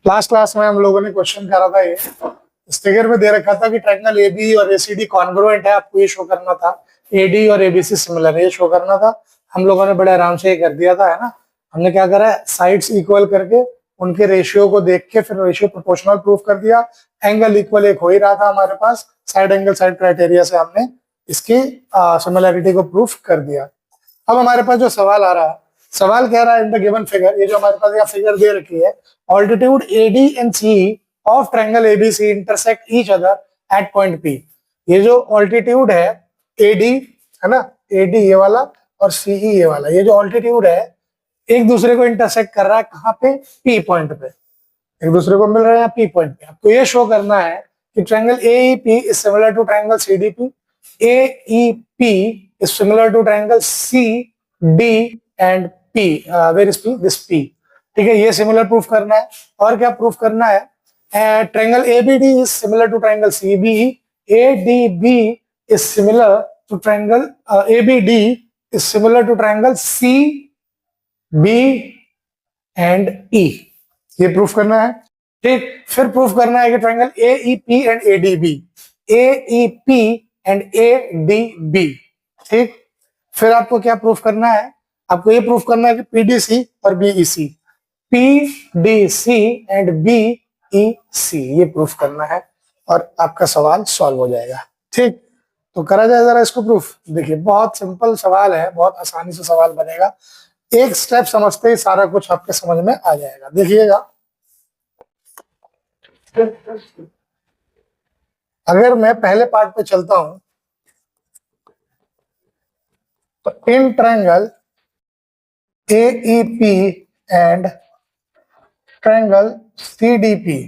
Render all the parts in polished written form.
Last class में हम लोगों ने क्वेश्चन करा था ये, इस फिगर में दे रखा था कि ट्रायंगल एबी और एसीडी कॉन्ग्रुएंट है, आपको ये शो करना था। एडी और एबीसी सिमिलर है, ये शो करना था। हम लोगों ने बड़े आराम से ये कर दिया था, है ना। हमने क्या करा है, साइड्स इक्वल करके उनके रेशियो को देख के फिर रेशियो प्रोपोर्शनल प्रूफ कर दिया। एंगल इक्वल एक हो ही रहा था हमारे पास, साइड एंगल साइड क्राइटेरिया से हमने इसकी सिमिलैरिटी को प्रूफ कर दिया। अब हमारे पास जो सवाल आ रहा है, सवाल कह रहा है इन द गिवन फिगर, ये जो हमारे पास यहाँ फिगर दे रखी है, altitude AD and C of triangle ABC intersect each other at point P. ये जो ऑल्टीट्यूड है एडी, है ना, एडी ये वाला और सीई ये वाला, ये जो ऑल्टीट्यूड है एक दूसरे को इंटरसेक्ट कर रहा है कहाँ पे, पी पॉइंट पे, एक दूसरे को मिल रहा है पी पॉइंट पे। आपको ये शो करना है कि triangle AEP is similar to triangle CDP, AEP is similar to triangle CD and P, where is P, this P. ठीक है, ये सिमिलर प्रूफ करना है। और क्या प्रूफ करना है, triangle ABD is similar to triangle CBE, ADB is similar to triangle ABD is similar to triangle C B and E. ये प्रूफ करना है। ठीक, फिर प्रूफ करना है कि triangle AEP and ADB, AEP and ADB. ठीक, फिर आपको क्या प्रूफ करना है, आपको ये प्रूफ करना है कि पीडीसी और बीईसी, पीडीसी एंड बीईसी, ये प्रूफ करना है और आपका सवाल सॉल्व हो जाएगा। ठीक, तो करा जाए जरा इसको प्रूफ। देखिए बहुत सिंपल सवाल है, बहुत आसानी से सवाल बनेगा, एक स्टेप समझते ही सारा कुछ आपके समझ में आ जाएगा। देखिएगा, अगर मैं पहले पार्ट पे चलता हूं तो in triangle AEP and triangle CDP,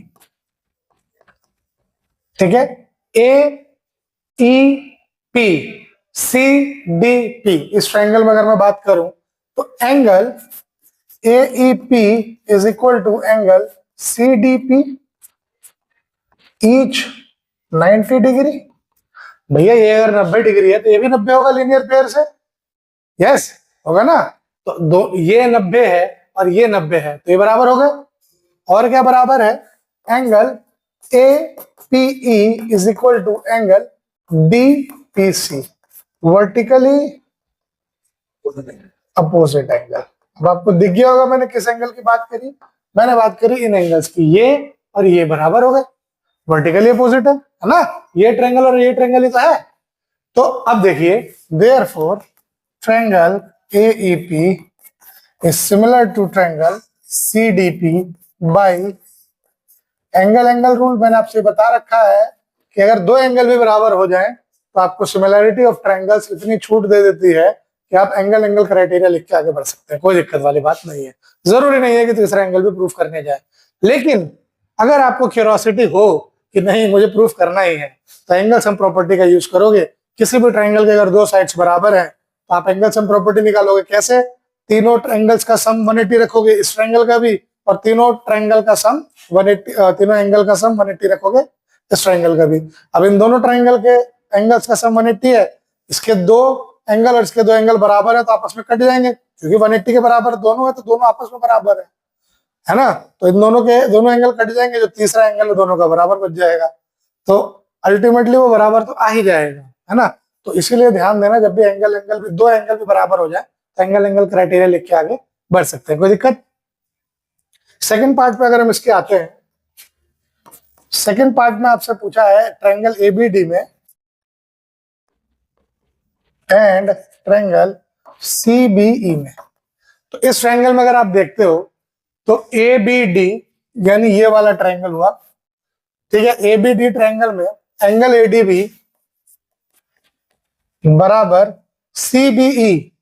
ठीक है, एईपी सीडीपी, इस ट्रायंगल में अगर मैं बात करूं तो angle AEP is equal to angle CDP each 90 degree. भैया ये अगर 90 डिग्री है तो ये भी 90 होगा लीनियर पेयर से, यस होगा ना। तो दो, ये 90 है और ये 90 है तो ये बराबर हो गए। और क्या बराबर है, angle A PE is equal to angle DPC, vertically opposite angle. अब आपको दिख गया होगा मैंने किस एंगल की बात करी, मैंने बात करी इन एंगल्स की, ये और ये बराबर हो गए, वर्टिकली अपोजिट है ना, ये ट्रायंगल और ये ट्रायंगल ही तो है। तो अब देखिए, therefore triangle AEP is similar to triangle CDP by angle rule. मैंने आपसे बता रखा है कि अगर दो एंगल भी बराबर हो जाएं तो आपको सिमिलैरिटी ऑफ ट्रायंगल्स इतनी छूट दे देती है कि आप एंगल क्राइटेरिया लिख के आगे बढ़ सकते हैं, कोई दिक्कत वाली बात नहीं है। जरूरी नहीं है कि तीसरा एंगल भी प्रूफ करने जाए, लेकिन अगर आपको क्यूरियोसिटी हो कि नहीं मुझे प्रूफ करना ही है तो एंगल सम प्रॉपर्टी का यूज करोगे। किसी भी ट्रायंगल के अगर दो साइड्स बराबर है तो आप एंगल सम प्रॉपर्टी निकालोगे। कैसे, तीनों ट्रायंगल्स का सम 180 रखोगे, इस ट्रायंगल का भी, और तीनों ट्रायंगल का सम 180, तीनों एंगल का सम 180 रखोगे, इस ट्रायंगल का भी। अब इन दोनों ट्रायंगल के एंगल्स का सम 180 है, इसके दो एंगल और इसके दो एंगल बराबर है तो आपस में कट जाएंगे, क्योंकि 180 के बराबर दोनों है तो दोनों आपस में बराबर है ना। तो इन दोनों के दोनों एंगल कट जाएंगे, जो तीसरा एंगल है दोनों का बराबर बच जाएगा, तो अल्टीमेटली वो बराबर तो आ ही जाएगा, है ना। तो इसीलिए ध्यान देना, जब भी दो एंगल भी बराबर हो जाए तो एंगल क्राइटेरिया लिख के आगे बढ़ सकते हैं, कोई दिक्कत। सेकंड पार्ट पे अगर हम इसके आते हैं, सेकंड पार्ट में आपसे पूछा है ट्रायंगल एबीडी में एंड ट्रायंगल सीबीई में। तो इस ट्रायंगल में अगर आप देखते हो तो एबीडी यानी ये वाला ट्रायंगल हुआ, ठीक है। एबीडी ट्रायंगल में एंगल एडीबी बराबर सीबीई,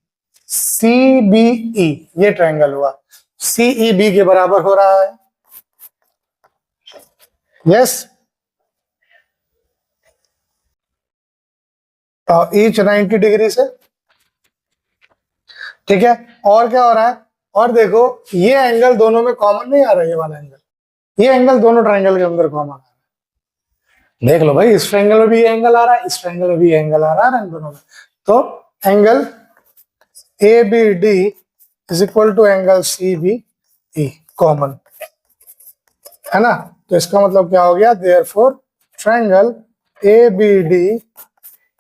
सीबीई ये ट्रायंगल हुआ, सीईबी के बराबर हो रहा है, यस, ईच 90 डिग्री से, ठीक है। और क्या हो रहा है, और देखो ये एंगल दोनों में कॉमन नहीं आ रहा है, ये वाला एंगल, ये एंगल दोनों ट्रायंगल के अंदर कॉमन आ रहा है। देख लो भाई, इस ट्रायंगल में भी ये एंगल आ रहा है, इस ट्रायंगल में भी ये एंगल आ रहा है, दोनों में। तो angle ABD is equal to angle CBE common, है ना। तो इसका मतलब क्या हो गया, therefore triangle ABD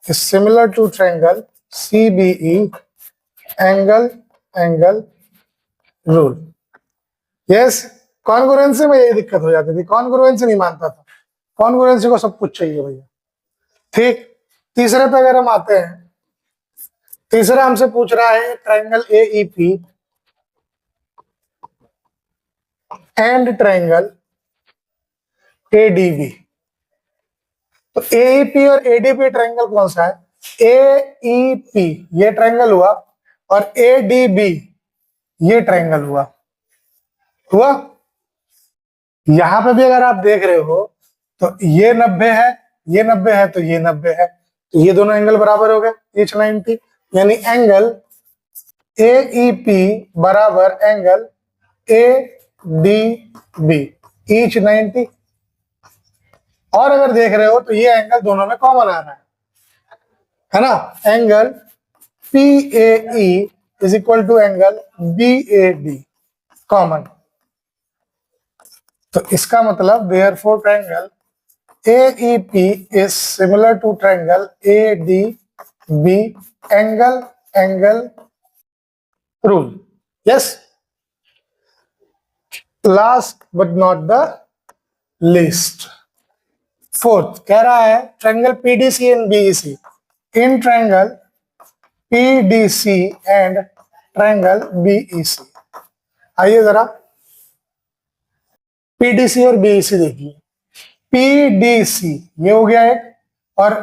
is similar to triangle CBE, angle angle rule. Yes, congruency में यही दिक्कत हो जाती थी, कॉन्ग्रुएंसी नहीं मानता था, कॉन्ग्रुएंसी को सब कुछ चाहिए भैया। ठीक, तीसरे पे अगर हम आते हैं, तीसरा हमसे पूछ रहा है triangle AEP and triangle ADB। तो AEP और ADB ट्रायंगल कौन सा है? AEP ये ट्रायंगल हुआ और ADB ये ट्रायंगल हुआ। यहां पे भी अगर आप देख रहे हो तो ये 90 है, ये 90 है, तो ये 90 है, तो ये दोनों एंगल बराबर हो गए, ईच 90, यानी एंगल AEP बराबर एंगल ADB ईच 90। और अगर देख रहे हो तो ये एंगल दोनों में कॉमन आ रहा है ना, angle PAE is equal to angle BAD common. तो इसका मतलब therefore triangle AEP is similar to triangle ADB, angle angle rule. Yes, last but not the least, fourth कह रहा है triangle PDC and BEC, in triangle PDC and triangle BEC। आइए जरा PDC और BEC देखिए। PDC ये हो गया एक और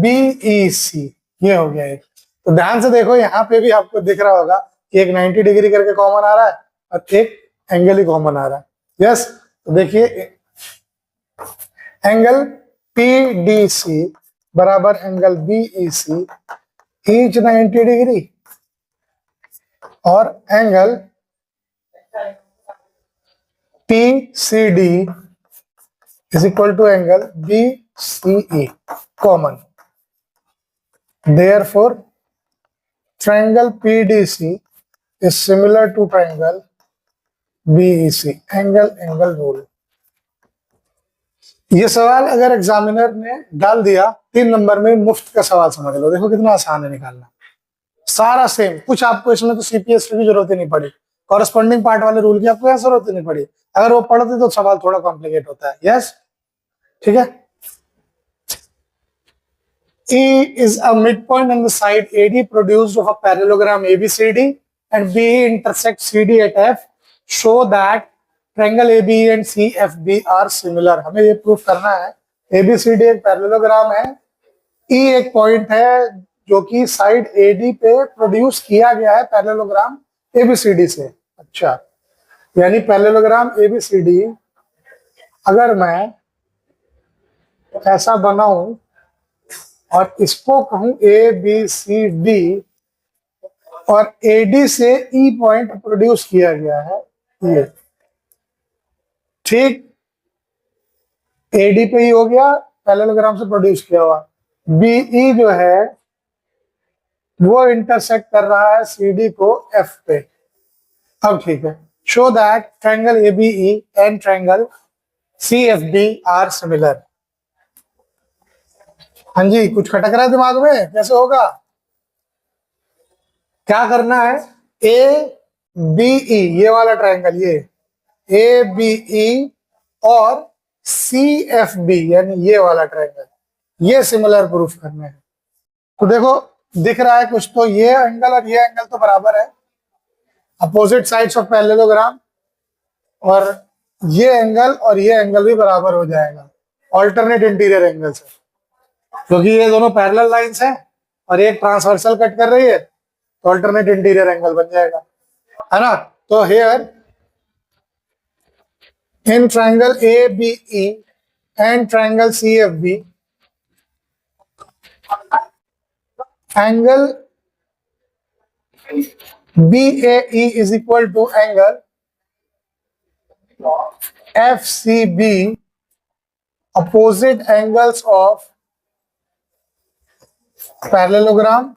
BEC ये हो गया एक। तो ध्यान से देखो, यहां पे भी आपको दिख रहा होगा कि एक 90 डिग्री करके कॉमन आ रहा है और एक एंगल ही कॉमन आ रहा है। यस, तो देखिए एंगल PDC बराबर एंगल BEC ईच 90 डिग्री और angle PCD is equal to angle BCE common. Therefore, triangle PDC is similar to triangle BEC, angle angle rule। ये सवाल अगर एग्जामिनर ने डाल दिया 3 नंबर में, मुफ्त का सवाल समझ लो। देखो कितना आसान है निकालना, सारा सेम, कुछ आपको इसमें तो CPS की जरूरत ही नहीं पड़ी, कॉरेस्पॉन्डिंग पार्ट वाले रूल की आपको यहाँ जरूरत ही नहीं पड़ी। अगर वो पढ़ते तो सवाल थोड़ा कॉम्प्लिकेट होता है। यस, ठीक है। E is a midpoint on the side AD produced of a parallelogram ABCD and BE intersects CD at F. Show that triangle ABE and CFB are similar। हमें ये प्रूफ करना है ABCD एक parallelogram है, E एक point है जो कि साइड AD पे प्रोड्यूस किया गया है पैरेललोग्राम ABCD से। अच्छा, यानी पैरेललोग्राम ABCD अगर मैं ऐसा बनाऊं और इसको कहूं ABCD और AD से E पॉइंट प्रोड्यूस किया गया है, ये ठीक, AD पे ही हो गया, पैरेललोग्राम से प्रोड्यूस किया हुआ। BE जो है वो इंटरसेक्ट कर रहा है CD को F पे। अब ठीक है, show that triangle ABE and triangle CFB are similar. हाँ जी, कुछ खटक रहा है दिमाग में, कैसे होगा, क्या करना है, ABE ये वाला ट्रायंगल, ये ABE और CFB यानी ये वाला ट्रायंगल, ये सिमिलर प्रूफ करना है। तो देखो दिख रहा है कुछ, तो ये एंगल और ये एंगल तो बराबर है, अपोजिट साइड्स ऑफ पैरेललोग्राम, और ये एंगल और ये एंगल भी बराबर हो जाएगा ऑल्टरनेट इंटीरियर एंगल से, क्योंकि ये दोनों पैरेलल लाइंस हैं और एक ट्रांसवर्सल कट कर रही है, तो ऑल्टरनेट इंटीरियर एंगल बन जाएगा, है ना। तो here in triangle ABE and triangle CFB, angle BAE is equal to angle FCB, opposite angles of parallelogram,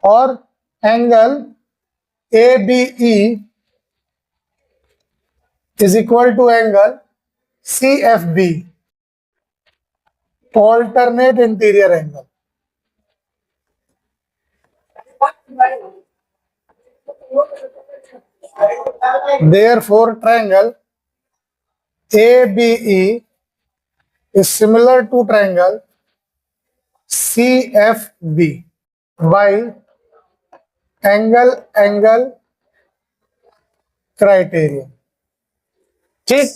और angle ABE is equal to angle CFB, alternate interior angle. Therefore, triangle ABE is similar to triangle CFB by angle criterion। ठीक,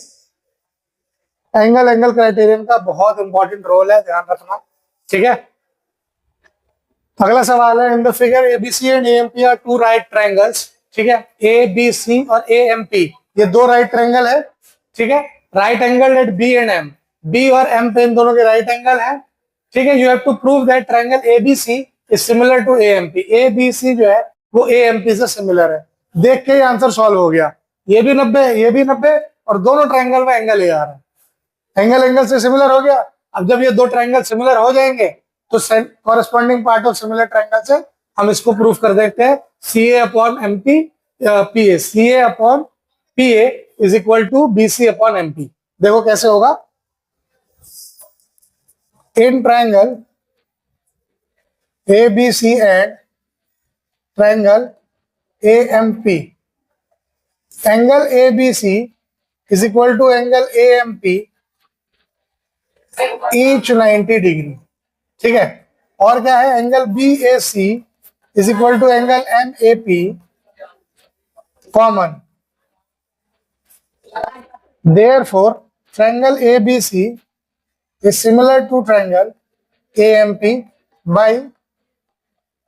angle criterion का बहुत important role है, ध्यान रखना। ठीक है, अगला सवाल है, in the figure ABC and AMP are two right triangles. ठीक है, ABC और AMP ये दो राइट ट्रायंगल है। ठीक है, right angle at B and M, B और M पे इन दोनों के राइट एंगल है। ठीक है, you have to prove that triangle ABC is similar to AMP। ABC जो है वो AMP से सिमिलर है। देख के ही आंसर सॉल्व हो गया, ये भी 90 ये भी 90 और दोनों ट्रायंगल में एंगल आ रहा है, एंगल से सिमिलर हो गया। अब जब ये दो ट्रायंगल सिमिलर हो जाएंगे तो corresponding part of similar triangle से हम इसको प्रूफ कर देते हैं, CA upon MP PA, CA upon PA is equal to BC upon MP। देखो कैसे होगा, in triangle ABC and triangle AMP, angle ABC is equal to angle AMP each 90 degree. ठीक है, और क्या है, angle BAC is equal to angle MAP common. Therefore, triangle ABC is similar to triangle AMP by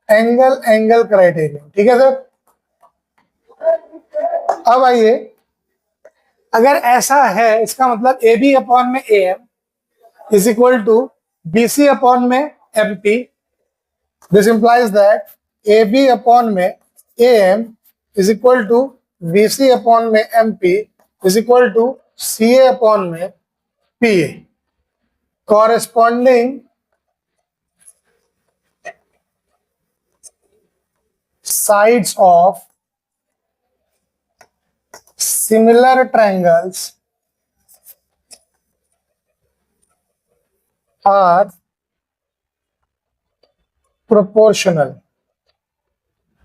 angle criterion। ठीक है sir, अब आइए, अगर ऐसा है इसका मतलब AB अपॉन में AM is equal to BC upon में MP। This implies that AB upon में AM is equal to BC upon में MP is equal to CA upon में PA। Corresponding sides of similar triangles are proportional।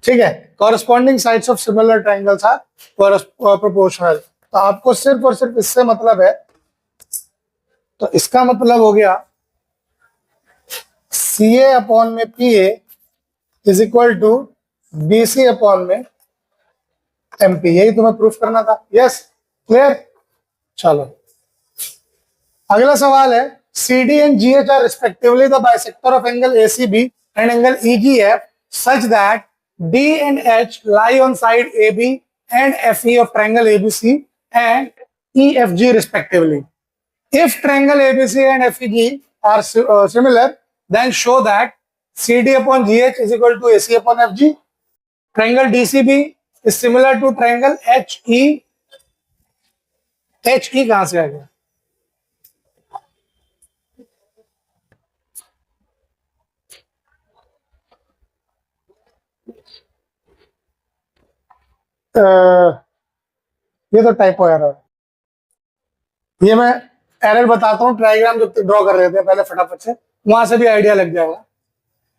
ठीक है, corresponding sides of similar triangles are proportional. तो आपको सिर्फ और सिर्फ इससे मतलब है, तो इसका मतलब हो गया CA अपॉन में PA is equal to BC upon में MP। यही तुम्हें प्रूफ करना था। Yes, clear. चलो अगला सवाल है, CD and GH are respectively the bisector of angle ACB and angle EGF such that D and H lie on side AB and FE of triangle ABC and EFG respectively. If triangle ABC and FEG are similar, then show that CD upon GH is equal to AC upon FG. Triangle DCB is similar to triangle HE। HE कहां से आ गया? ये तो typo error. ये मैं error बताता हूँ, trigram जब तक ड्रॉ कर रहे थे पहले फटाफट से, वहां से भी आइडिया लग जाएगा।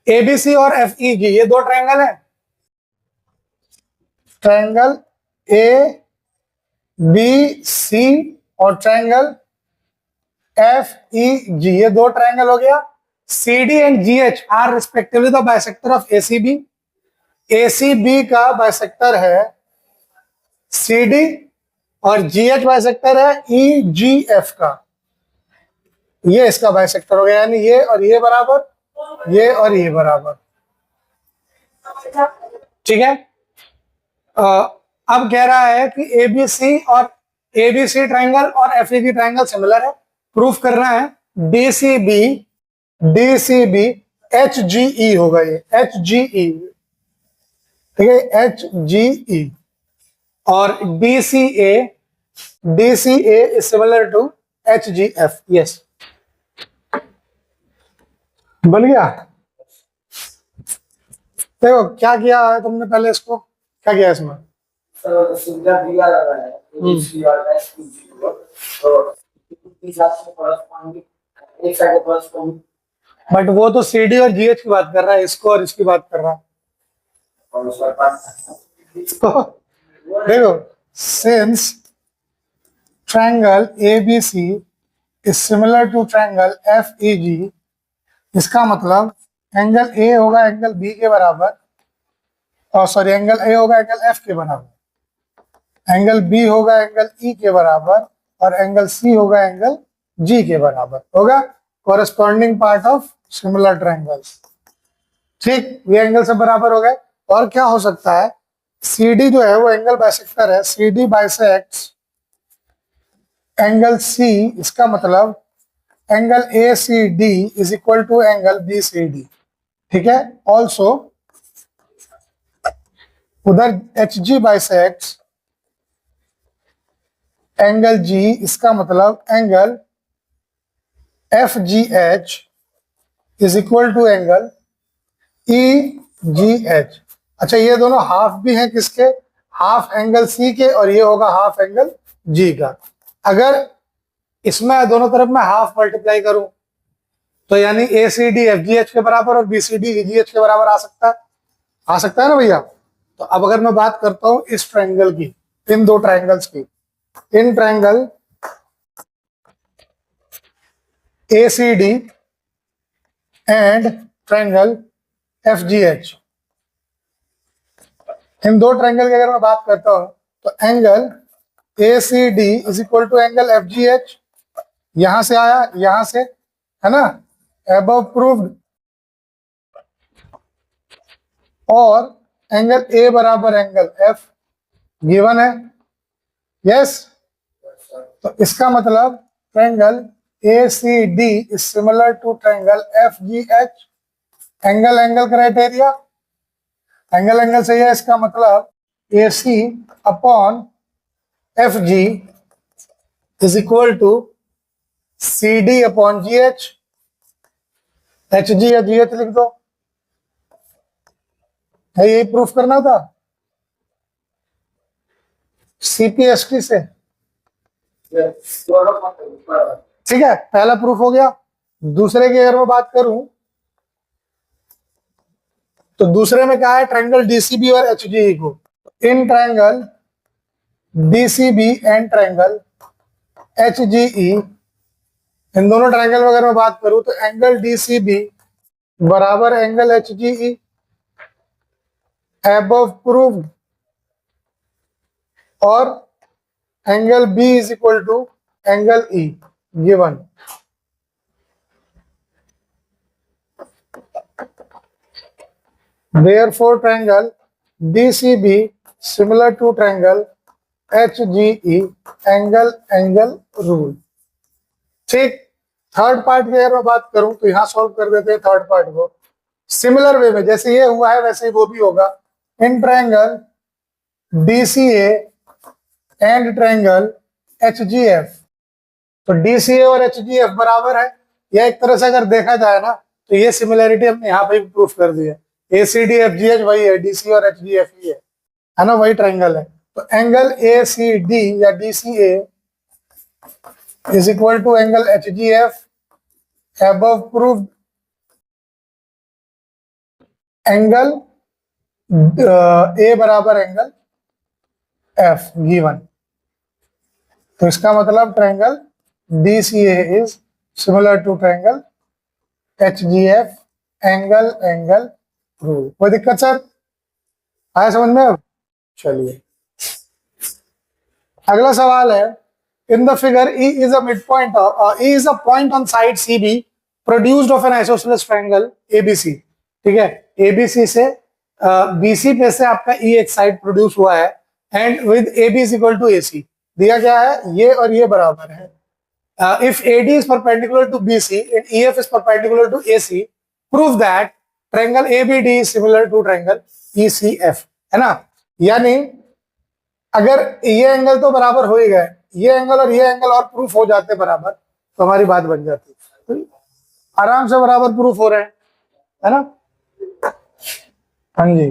ABC और FEG ये दो ट्राइंगल है, ट्राइंगल ABC और ट्राइंगल FEG ये दो ट्राइंगल हो गया। CD and GH are respectively the bisector of ACB। ACB का बाइसेक्टर है CD और GH बाइसेक्टर है EGF का। ये इसका बाइसेक्टर हो गया, यानी ये और ये बराबर, ये और ये बराबर। ठीक है, अब कह रहा है कि ABC ट्राइंगल और FEG ट्राइंगल सिमिलर है, प्रूफ करना है। DCB HGE होगा, ये HGE। ठीक है, HGE और DCA is similar to HGF। Yes, बन गया। देखो क्या किया है तुमने, पहले इसको क्या किया इसमें, तो सिंगल दिया लगा है ABC और SPG को, तो इस हिसाब से कॉरस्पॉन्डिंग एक साइड कॉरस्पॉन्डिंग। बट वो तो CD और GH की बात कर रहा है, इसको और इसकी बात कर रहा है। और उसके पास तो देखो, since triangle ABC is similar to triangle FEG, इसका मतलब एंगल A होगा एंगल B के बराबर, और सॉरी एंगल A होगा एंगल F के बराबर, एंगल B होगा एंगल E के बराबर, और एंगल C होगा एंगल G के बराबर होगा, corresponding part of similar triangles. ठीक, ये एंगल से बराबर हो गए। और क्या हो सकता है, CD जो है वो एंगल बाइसेक्टर है, CD बाइसेक्ट्स एंगल C, इसका मतलब angle ACD is equal to angle BCD। ठीक है, ऑल्सो उधर HG बाइसेक्ट्स एंगल G, इसका मतलब angle FGH is equal to angle EGH। अच्छा, ये दोनों हाफ भी हैं किसके, हाफ एंगल C के, और ये होगा हाफ एंगल G का। अगर इसमें दोनों तरफ मैं हाफ मल्टीप्लाई करूं तो यानी ACD FGH के बराबर और BCD EGH के बराबर आ सकता है ना भैया। तो अब अगर मैं बात करता हूं इस ट्रायंगल की, इन दो ट्रायंगल्स की, in triangle ACD and triangle FGH, इन दो ट्रायंगल की अगर मैं बात करता हूं तो angle ACD is equal to angle FGH, यहां से आया यहां से, है ना, अबव प्रूव्ड, और एंगल A बराबर एंगल F गिवन है, यस। तो इसका मतलब triangle ACD is similar to triangle FGH, angle angle criteria, angle angle सही है, इसका मतलब AC अपॉन FG is equal to CD upon GH, HG या GH लिख दो, है यही प्रूफ करना था CPST से। ठीक है, पहला प्रूफ हो गया। दूसरे की अगर मैं बात करूं तो दूसरे में क्या है, ट्रायंगल DCB और HGE को, in triangle DCB and triangle HGE, इन दोनों ट्रायंगल में अगर मैं बात करूं तो एंगल DCB बराबर एंगल HGE, above प्रूव्ड, और angle B is equal to angle E given. Therefore, triangle DCB similar to triangle HGE, angle angle rule. ठीक, थर्ड पार्ट की अगर मैं बात करूं तो यहां सॉल्व कर देते हैं थर्ड पार्ट को सिमिलर वे में, जैसे ये हुआ है वैसे ही वो भी होगा। In triangle DCA and triangle HGF, तो DCA और HGF बराबर है, या एक तरह से अगर देखा जाए ना तो ये सिमिलरिटी हमने यहाँ पे भी प्रूफ कर दी है। ACD FGH वही है, DC और HGF ही है ना, वही ट्रायंगल है। तो एंगल ACD या DCA is equal to angle HGF, above proved, angle A बराबर एंगल F गिवन। तो इसका मतलब triangle DCA is similar to triangle HGF, angle angle rule. कोई दिक्कत सर, आया समझ में? अब चलिए अगला सवाल है, in the figure E is a midpoint, E is a point on side CB produced of an isosceles triangle ABC। ठीक है, ABC से BC पे से आपका E एक साइड प्रोड्यूस हुआ है, and with AB is equal to AC, दिया क्या है, ये और ये बराबर है। If AD is perpendicular to BC and EF is perpendicular to AC, prove that triangle ABD is similar to triangle ECF, है ना। यानी अगर ये एंगल तो बराबर हो ही गए, ये एंगल और ये एंगल और प्रूफ हो जाते बराबर तो हमारी बात बन जाती, तो आराम से बराबर प्रूफ हो रहे हैं, है ना। हाँ जी,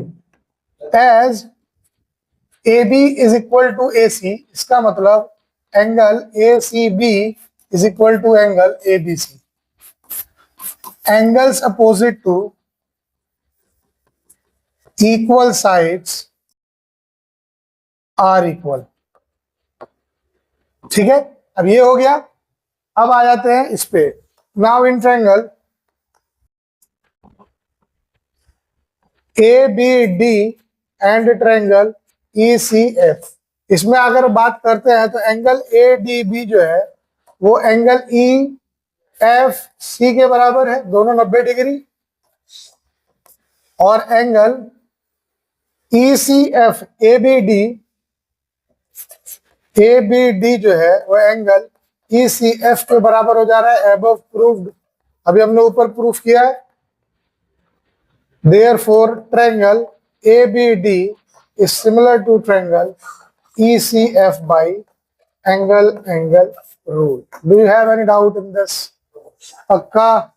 as A B is equal to A C, इसका मतलब angle A C B is equal to angle A B C. Angles opposite to equal sides are equal. ठीक है, अब ये हो गया। अब आ जाते हैं इस पे। Now in triangle A B D and triangle E C F, इसमें अगर बात करते हैं तो एंगल ए डी बी जो है वो एंगल ई एफ सी के बराबर है, दोनों 90 डिग्री। और angle E C F A B D जो है वो एंगल ई सी एफ के बराबर हो जा रहा है, अबव प्रूव्ड। अभी हमने ऊपर प्रूफ किया है। Therefore triangle A B D is similar to triangle E C F by angle rule. Do you have any doubt in this? पक्का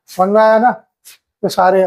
समझ में आया ना? तो सारे